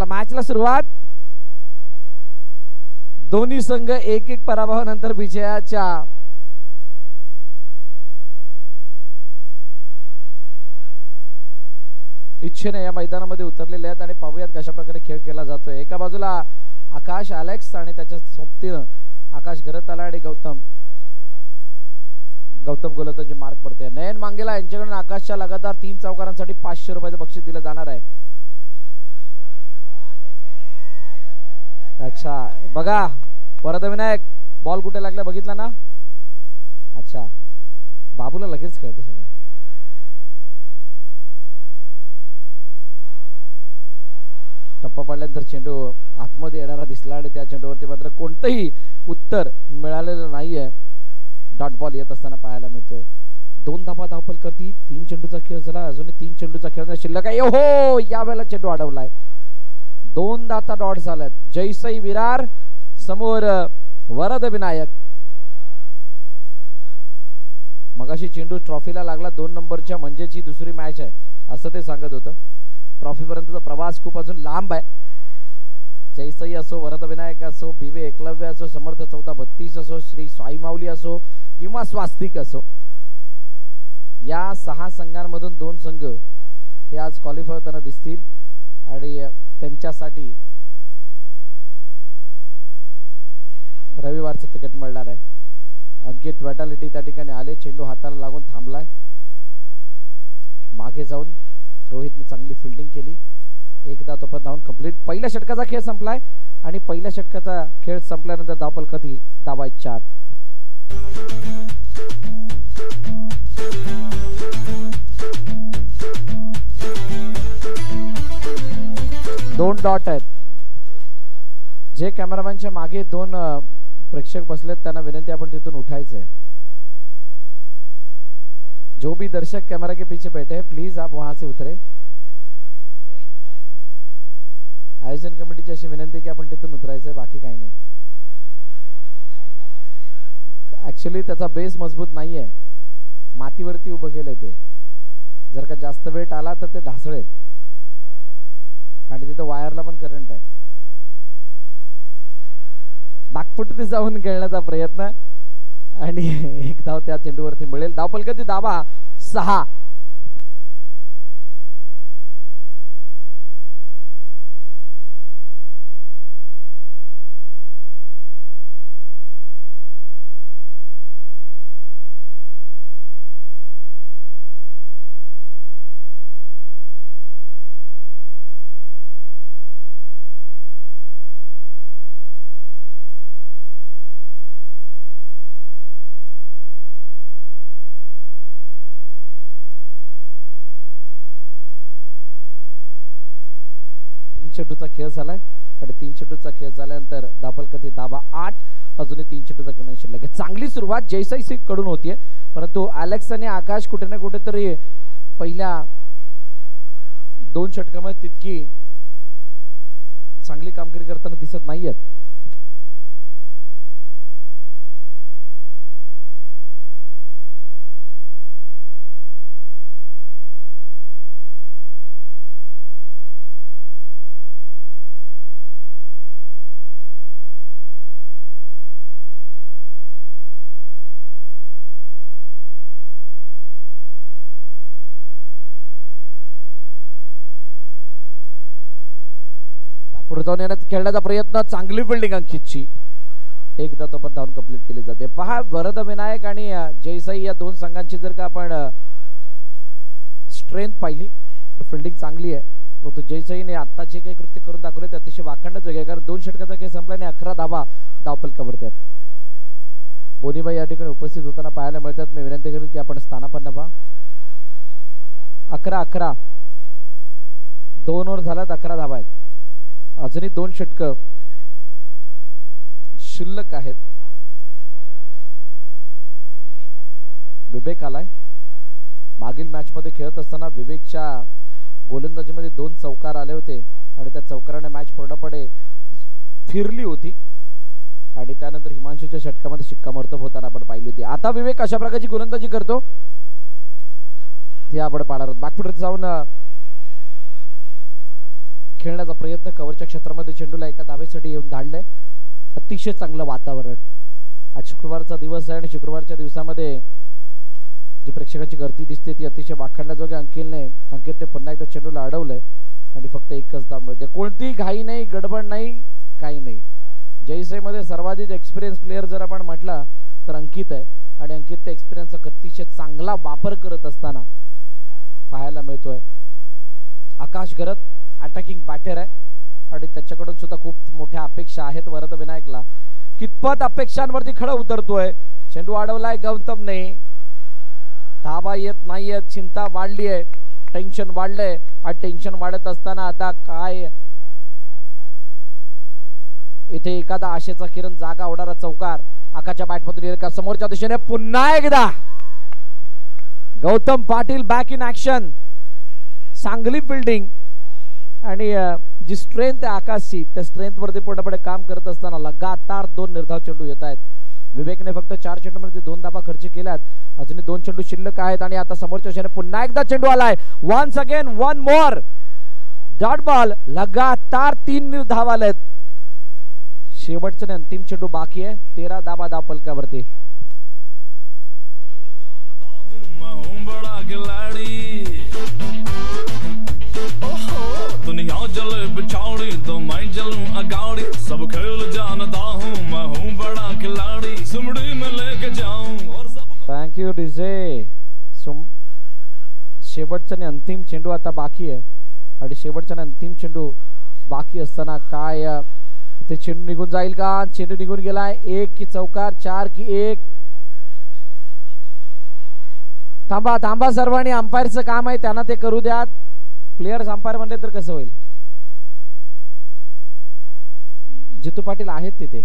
चला मॅचला सुरुवात. दोन्ही संघ एक एक पराभवानंतर विजयाच्या इच्छेने या मैदानामध्ये उतरलेले आहेत आणि पाहूयात कशा प्रकारे खेळ केला जातोय. एका बाजूला आकाश अलेक्स आणि त्याच्या सोबतीनं आकाश गरताला आणि गौतम गोलंदाजी मार्क पडते. नयन मांगेला यांच्याकडून आकाशच्या लगातार 3 चौकारांसाठी 500 रुपयाचं बक्षीस दिलं जाणार आहे. अच्छा बघा वरदविनायक बॉल कुठे लागला बघितला ना. अच्छा बाबूला लगेच कळतं सगळं. टप्पा पडल्यानंतर चेंडू आतमध्ये येणारा दिसला आणि त्या चेंडूवरती मात्र कोणतंही उत्तर मिळालेलं नाहीये. डॉट बॉल येत असताना पाहायला मिळतोय. 2 धाबा धावपल करती. 3 चेंडूचा खेळ झाला. अजून 3 चेंडूचा खेळ शिल्लक आहे. हो यावेळेला चेंडू अडवलाय. 2 धाता डॉट झाल्यात. जयसाई विरार समोर वरद विनायक. मगाशी चेंडू ट्रॉफीला लागला 2 नंबरच्या म्हणजेची दुसरी मॅच आहे असं ते सांगत होतं. ट्रॉफी पर्यंतचा प्रवास खूप अजून लांब आहे. जयसाई असो वरद विनायक असो बिवे एकलव्य असो समर्थ 1432 असो श्री साई माऊली असो किंवा स्वास्तिक असो या 6 संघांमधून 2 संघ हे आज क्वालिफाय होताना दिसतील आणि त्यांच्यासाठी रविवारचं तिकीट मिळणार आहे. अंकित वॅटॅलिटी त्या ठिकाणी आले. चेंडू हाताला लागून थांबलाय. मागे जाऊन रोहितने चांगली फिल्डिंग केली. एकदा तो पण धावून कंप्लीट. पहिल्या षटकाचा खेळ संपलाय आणि पहिल्या षटकाचा खेळ संपल्यानंतर धावपल कधी धावा 4. 2 डॉट आहेत. जे कॅमेरामॅनच्या मागे 2 प्रेक्षक बसलेत त्यांना विनंती आपण तिथून उठायचंय. जो भी दर्शक कैमरा के पीछे बैठे हैं प्लीज आप वहां से उतरे. आयोजन कमिटीची अशी विनंती की आपण तिथून उतरायचंय बाकी काही नाही. ऍक्च्युली त्याचा बेस मजबूत नाहीये. मातीवरती उभं केलंय ते. जर का जास्त वेट आला तर ते ढासळेल आणि तिथं वायरला पण करंट आहे. बागपुटीत जाऊन खेळण्याचा प्रयत्न आणि 1 धाव त्या चेंडूवरती मिळेल. धावपल कधी धावा 6. चेंडूचा खेळ झालाय आणि 3 चेंडूचा खेळ झाल्यानंतर धावपल कधी धावा 8. अजूनही 3 चेंडूचा खेळ शिल्लक आहे. चांगली सुरुवात जयसाई कडून होतीये परंतु अलेक्स आणि आकाश कुठे ना कुठेतरी पहिल्या 2 षटकामध्ये तितकी चांगली कामगिरी करताना दिसत नाहीयेत. पुढे जाऊन येण्यात खेळण्याचा प्रयत्न. चांगली फिल्डिंग अंकितची. एकदा तो पण धावून कंप्लीट केली जाते. पहा वरद विनायक आणि जयसाई या 2 संघांची जर का आपण स्ट्रेंथ पाहिली तर फिल्डिंग चांगली आहे. परंतु जयसाईने आता जे काही कृत्य करून दाखवले ते अतिशय वाखाणण्याजोगे आहे. कारण 2 षटकाचा खेळ संपल्याने 11 धावा धावपलकावरती आहेत. बोनीबाई या ठिकाणी उपस्थित होताना पाहायला मिळतात. मी विनंती करेन की आपण स्थानापन्न व्हा. 11 2 ओव्हर झाल्यात. 11 धावा आहेत. अजूनही 2 षटक शिल्लक आहेत. विवेक आलाय. मागील मॅच मध्ये खेळत असताना विवेकच्या गोलंदाजीमध्ये 2 चौकार आले होते आणि त्या चौकाराने मॅच पूर्णपणे फिरली होती आणि त्यानंतर हिमांशूच्या षटकामध्ये शिक्कामोर्तब होताना आपण पाहिली होती. आता विवेक अशा प्रकारची गोलंदाजी करतो ते आपण पाहणार आहोत. बागपुटीत जाऊन खेळण्याचा प्रयत्न, कव्हरच्या क्षेत्रामध्ये चेंडूला एका धावेसाठी येऊन धाडलंय. अतिशय चांगलं वातावरण. आज शुक्रवारचा दिवस आहे आणि शुक्रवारच्या दिवसामध्ये जी प्रेक्षकांची गर्दी दिसते ती अतिशय वाखाणण्याजोग्या. अंकितने पुन्हा एकदा चेंडूला अडवलंय आणि फक्त एकच धाव मिळते. कोणती घाई नाही, गडबड नाही, काही नाही. जयसेमध्ये सर्वाधिक एक्सपिरियन्स प्लेयर जर आपण म्हटला तर अंकित आहे आणि अंकित त्या एक्सपिरियन्सचा अतिशय चांगला वापर करत असताना पाहायला मिळतोय. आकाश गरत अटॅकिंग बॅटर आहे आणि त्याच्याकडून सुद्धा खूप मोठ्या अपेक्षा आहेत वरद विनायकला. कितपत अपेक्षांवरती खडा उतरतोय. चेंडू अडवलाय गौतमने. धाबा येत नाहीये. चिंता वाढली आहे, टेन्शन वाढलंय. आणि टेन्शन वाढत असताना आता काय इथे एखादा आशेचा किरण जागा होणारा चौकार आकाशच्या बॅटमधून येईल का समोरच्या दिशेने. पुन्हा एकदा Gautam Patil back in action. चांगली फिल्डिंग आणि जी स्ट्रेंथ आहे आकाशची त्या स्ट्रेंथ वरती पूर्णपणे काम करत असताना लगातार 2 निर्धाव चेंडू येत आहेत. विवेकने फक्त 4 चेंडूमध्ये 2 धाबा खर्च केल्यात. अजूनही 2 चेंडू शिल्लक आहेत आणि आता समोरच्या दिशेने पुन्हा एकदा चेंडू आलाय. Once again one more dot ball. लगातार 3 धाव आलेत. शेवटचा अंतिम चेंडू बाकी आहे. 13 धाबा धाव फलकावरती. दुनिया जले बिछाड़ी तो मैं चलूं अगाड़ी. सब खेल जानता हूं, मैं हूं बड़ा खिलाड़ी. सुमड़ी में लेके जाऊं और सब. Thank you DJ. शेवटचा आणि अंतिम चेंडू आता बाकी आहे आणि शेवटचा आणि अंतिम चेंडू बाकी असताना काय इथे चेंडू निघून जाईल का. चेंडू निघून गेलाय. 1 की चौकार, 4 की 1. थांबा थांबा सर्वांनी. अंपायरचं काम आहे त्यांना ते करू द्या. प्लेयर्स अंपायर म्हणले तर कसं होईल. जितू पाटील आहेत तिथे.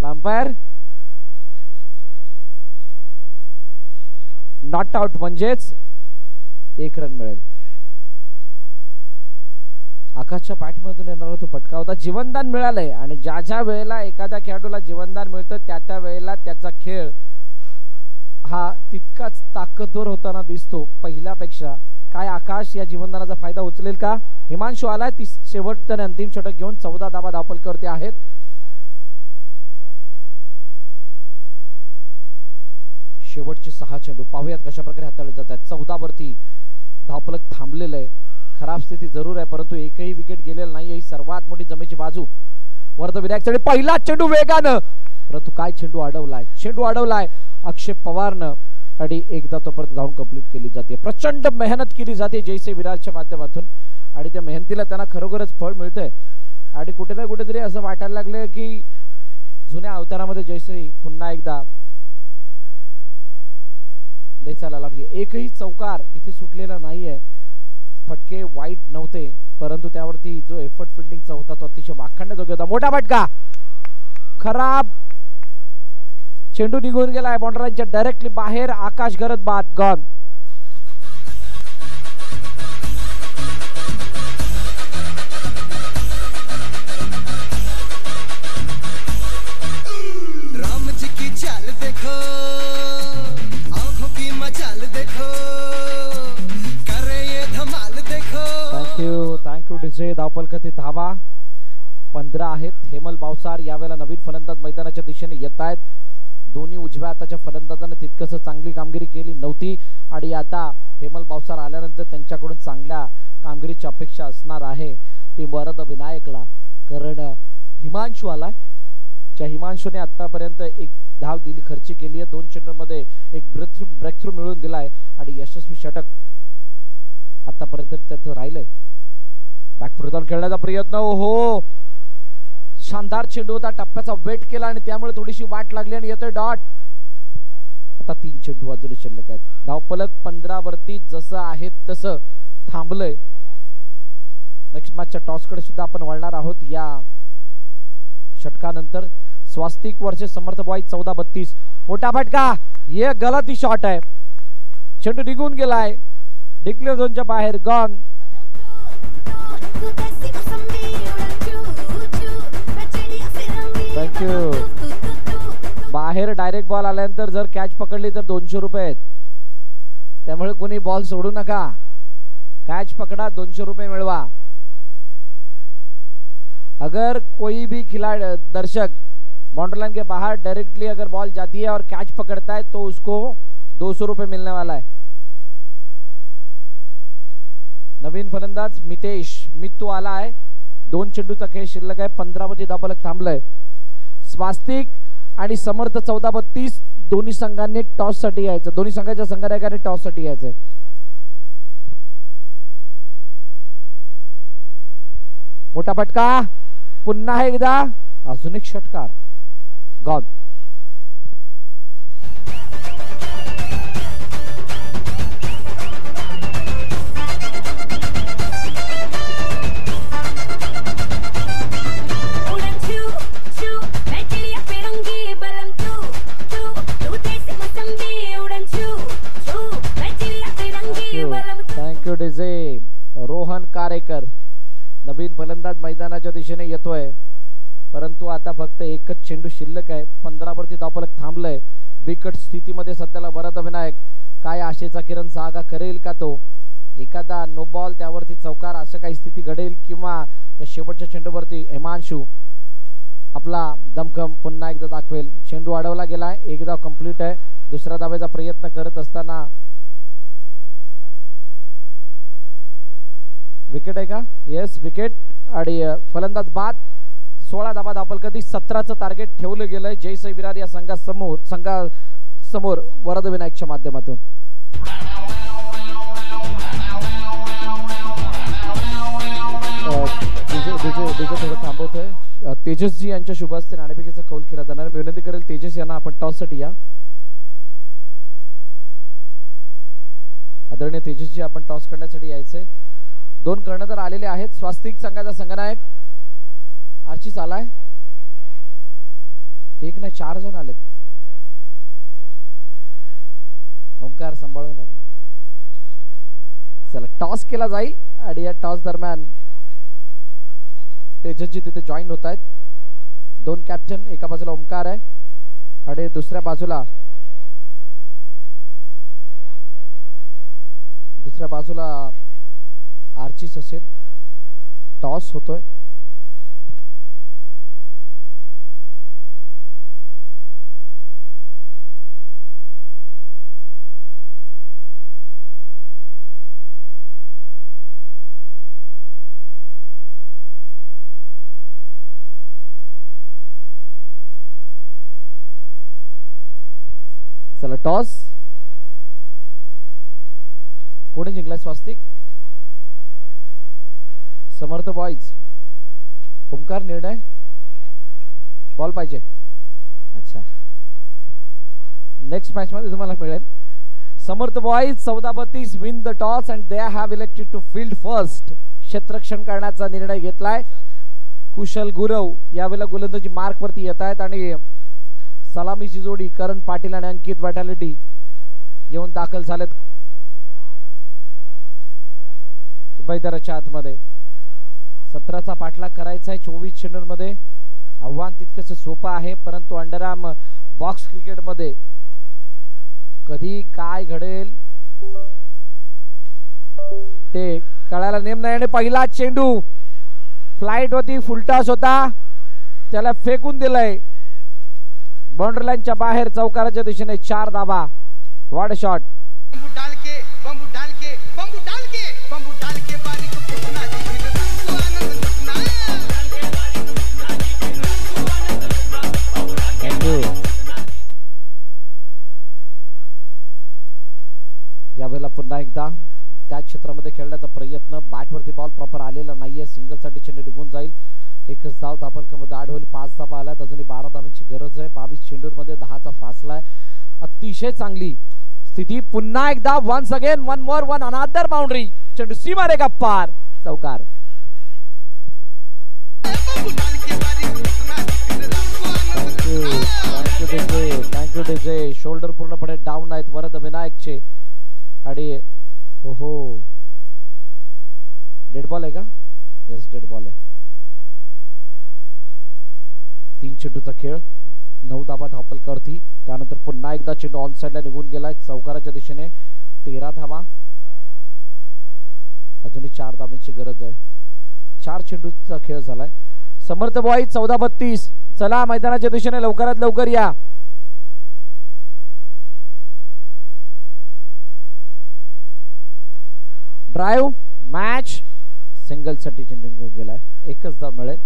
अंपायर नॉट आउट म्हणजेच 1 रन मिळेल. आकाशच्या बॅटमधून येणारा तो फटका होता. जीवनदान मिळालंय आणि ज्या ज्या वेळेला एखाद्या खेळाडूला जीवनदान मिळतं त्या त्या वेळेला त्याचा खेळ हा तितकाच ताकदवर होताना दिसतो पहिल्यापेक्षा. काय आकाश या जीवनदानाचा फायदा उचलेल का? हिमांशू आलाय ती शेवटचा आणि अंतिम षटक घेऊन 14 धावा धावपलकावरती आहेत. शेवटचे 6 चेंडू पाहूयात कशा प्रकारे हाताळले जात आहेत. 14 वरती धावपलक थांबलेलं आहे. खराब स्थिती जरूर आहे परंतु एकही विकेट गेलेला नाही. ही सर्वात मोठी जमेची बाजू. वरद विनायकसाठी पहिला चेंडू वेगानं, परंतु काय चेंडू अडवलाय अक्षय पवारनं आणि एकदा तोपर्यंत धावून कंप्लीट केली जाते. प्रचंड मेहनत केली जाते जयसे विरारच्या माध्यमातून आणि त्या मेहनतीला त्यांना खरोखरच फळ मिळतंय. आणि कुठे ना कुठेतरी असं वाटायला लागलं की जुन्या अवतारामध्ये जयसे पुन्हा एकदा दिसायला लागली. एकही चौकार इथे सुटलेला नाहीये. फटके वाईट नव्हते परंतु त्यावरती जो एफर्ट फिल्डिंगचा होता तो अतिशय वाखाणण्याजोगा होता. मोठा फटका, खराब चेंडू निघून गेलाय बाउंड्रीच्या डायरेक्टली बाहेर. आकाश गरज बाद गॉन. राम जी की चाल देखो, आंखों की मचाल देखो, करे ये धमाल देखो. Thank you DJ. धावपलकातील धावा 15 आहेत. हेमल बावसार यावेळेला नवीन फलंदाज मैदानाच्या दिशेने येत आहेत. दोन्ही उजव्या हाताच्या फलंदाजाने तितकस चांगली कामगिरी केली नव्हती आणि आता हेमल बावसार आल्यानंतर त्यांच्याकडून चांगल्या कामगिरीची अपेक्षा असणार आहे. ती वरद विनायकला कारण हिमांशू आलाय. ज्या हिमांशूने आतापर्यंत एक धाव दिली खर्ची केली आहे. 2 चेंडूंमध्ये एक ब्रेक थ्रू मिळवून दिलाय आणि यशस्वी षटक आतापर्यंत त्याचं राहिलंय. बॅकफुट जाऊन खेळण्याचा प्रयत्न. हो, शानदार चेंडू होता. टप्प्याचा वेट केला आणि त्यामुळे थोडीशी वाट लागली आणि येतोय डॉट. आता 3 चेंडू अजून शिल्लक आहेत. धावपलक 15 वरती जसं आहे तसं थांबलंय. नेक्स्ट मॅचच्या टॉसकडे सुद्धा आपण वळणार आहोत. या षटकानंतर स्वास्तिक वर्षे समर्थ बॉय 14-32. मोठा फटका, हे गलत शॉट आहे. चेंडू निघून गेलाय डिक्लेअर झोनच्या बाहेर. गॉन. थँक्यू. बाहेर डायरेक्ट बॉल आल्यानंतर जर कॅच पकडली तर 200 रुपये आहेत. त्यामुळे कोणी बॉल सोडू नका. कैच पकड़ा 200 रुपए मिलवा। अगर कोई भी खिलाड़ी दर्शक बाउंड्री लाइन के बाहर डायरेक्टली अगर बॉल जाती है और कैच पकड़ता है तो उसको 200 रुपए मिलने वाला है। नवीन फलंदाज मित्तू आला आहे। 2 चेंडूचा खेळ शिल्लक आहे। 15 धावफलक थांबलाय। स्वास्तिक आणि समर्थ 14-32 दोन्ही संघांनी टॉस साठी यायचं। दोन्ही संघाच्या संघनायकांनी टॉस साठी यायचं। मोठा फटका पुन्हा एकदा अजून एक षटकार gone. Thank you DJ. Rohan Karekar नवीन फलंदाज मैदानाच्या दिशेने येतोय, परंतु आता फक्त एकच चेंडू शिल्लक आहे। 15 वरती धावफलक थांबलंय। बिकट स्थितीमध्ये सध्याला वरद विनायक काय आशेचा किरण सागा करेल का? तो एखादा नो बॉल त्यावरती चौकार असं काही स्थिती घडेल किंवा या शेवटच्या चेंडूवरती हिमांशू आपला दमखम पुन्हा एकदा दाखवेल। चेंडू अडवला गेलाय, एक धाव कंप्लीट आहे। दुसऱ्या धावेचा प्रयत्न करत असताना विकेट आहे का? येस विकेट आणि फलंदाज बाद। 16 धावा धावफलकात 17चं टार्गेट ठेवलं गेलंय जयसाई विरार या संघासमोर वरद विनायकच्या माध्यमातून। थोडं थांबवतोय। तेजसजी यांच्या शुभ हस्ते नाणेफेकीचा कौल केला जाणार। मी विनंती करेल तेजस यांना आपण टॉस साठी या। आदरणीय तेजसजी आपण टॉस करण्यासाठी यायचंय। 2 कर्णधार आलेले आहेत। स्वास्तिक संघाचा संघनायक आर्चिस आलाय। 1 नाही 4 जण आलेत। ओमकार सांभाळून राहा। चला टॉस केला जाईल आणि या टॉस दरम्यान तेजसजी तिथे जॉईन होत आहेत। 2 कॅप्टन, एका बाजूला ओमकार आहे आणि दुसऱ्या बाजूला दुसऱ्या बाजूला आर्चीस असेल. टॉस होतोय. चला टॉस. कोणी जिंकलाय स्वास्तिक? समर्थ बॉयज. ओमकार निर्णय. बॉल पाहिजे. अच्छा, नेक्स्ट मॅच मध्ये तुम्हाला मिळेल. Samarth boys 14-32 win the toss and they have elected to field first. क्षेत्ररक्षण करण्याचा निर्णय घेतलाय. कुशल गुरव यावेळेला गोलंदाजी मार्क वरती येत आहेत आणि सलामीची जोडी करण पाटील आणि अंकित वॅटॅलिटी येऊन दाखल झालेत मैदानाच्या आतमध्ये. 17चा पाठलाग करायचा आहे 24 चेंडूंमध्ये. आव्हान तितकंच सोपं आहे, परंतु अंडरआर्म बॉक्स क्रिकेटमध्ये कधी काय घडेल ते कळायला नेम नाही. आणि पहिला चेंडू फ्लाइट होती, फुलटॉस होता, त्याला फेकून दिलंय बाउंड्री लाईनच्या बाहेर. चौकाराच्या दिशेने 4 धावा. Ward shot. बंबू डाल के बंबू डाल के बंबू डाल के बंबू डाल के बारी को फुटना जी फिर आनंद लुटना. थँक्यू. यावेळेला पुन्हा एकदा त्या क्षेत्रामध्ये खेळण्याचा प्रयत्न. बॅटवरती बॉल प्रॉपर आलेला नाहीये. सिंगलसाठी चेंडू निघून जाईल. एकच धाव धापलकामध्ये ॲड होईल. 5 धावा आल्यात. अजूनही 12 धावांची गरज आहे. 22 चेंडूंमध्ये 10चा फासला आहे. अतिशय चांगली स्थिती. पुन्हा एकदा once again one more one another boundary. चेंडू सीमारेखा पार. चौकार. Thank you DJ. शोल्डर पूर्णपणे डाऊन आहेत वरद विनायकचे. आणि ओहो, डेड बॉल आहे का? येस, डेड बॉल आहे. 3 चेंडूचा खेळ. 9 धावा धापलकरती. त्यानंतर पुन्हा एकदा चेंडू ऑन साइडला निघून गेलाय चौकाराच्या दिशेने. 13 धावा. अजूनही 4 धावांची गरज आहे. 4 चेंडूचा खेळ झालाय. समर्थ बॉय 14-32. चला मैदानाच्या दिशेने लवकरात लवकर या. Drive match. सिंगल साठी चेंडू निघून गेलाय. एकच धाव मिळेल.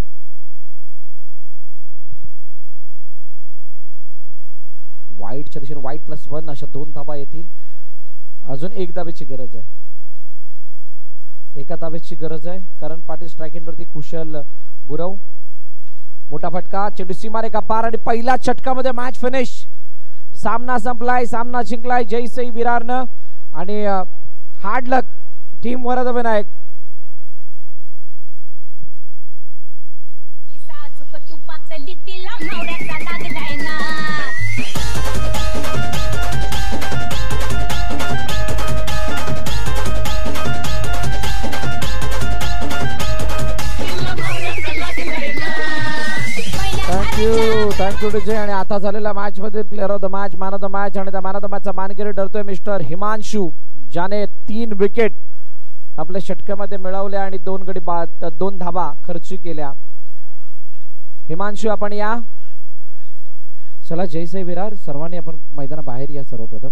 वाईटच्या दिशेने वाईट +1 अशा 2 धावा येतील. अजून 1 धावेची गरज आहे. 1 धावेची गरज आहे. करण पाटील स्ट्राइक एंडवरती. कुशल गुरव. मोठा फटका. चेंडू सीमारेखा पार आणि पहिल्या षटकामध्ये मॅच फिनिश. सामना संपलाय. सामना जिंकलाय जयसाई विरारनं. आणि hard luck team Varad Vinayak. Thank you DJ. आणि आता झालेल्या मॅच मध्ये player of the match, man of the match आणि त्या मॅन ऑफ द मॅचचा मानकरी ठरतोय मिस्टर हिमांशू, ज्याने 3 विकेट आपल्या षटकामध्ये मिळवल्या आणि 2 गडी 2 धावा खर्च केल्या. हिमांशू आपण या. चला जयसाई विरार सर्वांनी आपण मैदानाबाहेर या सर्वप्रथम.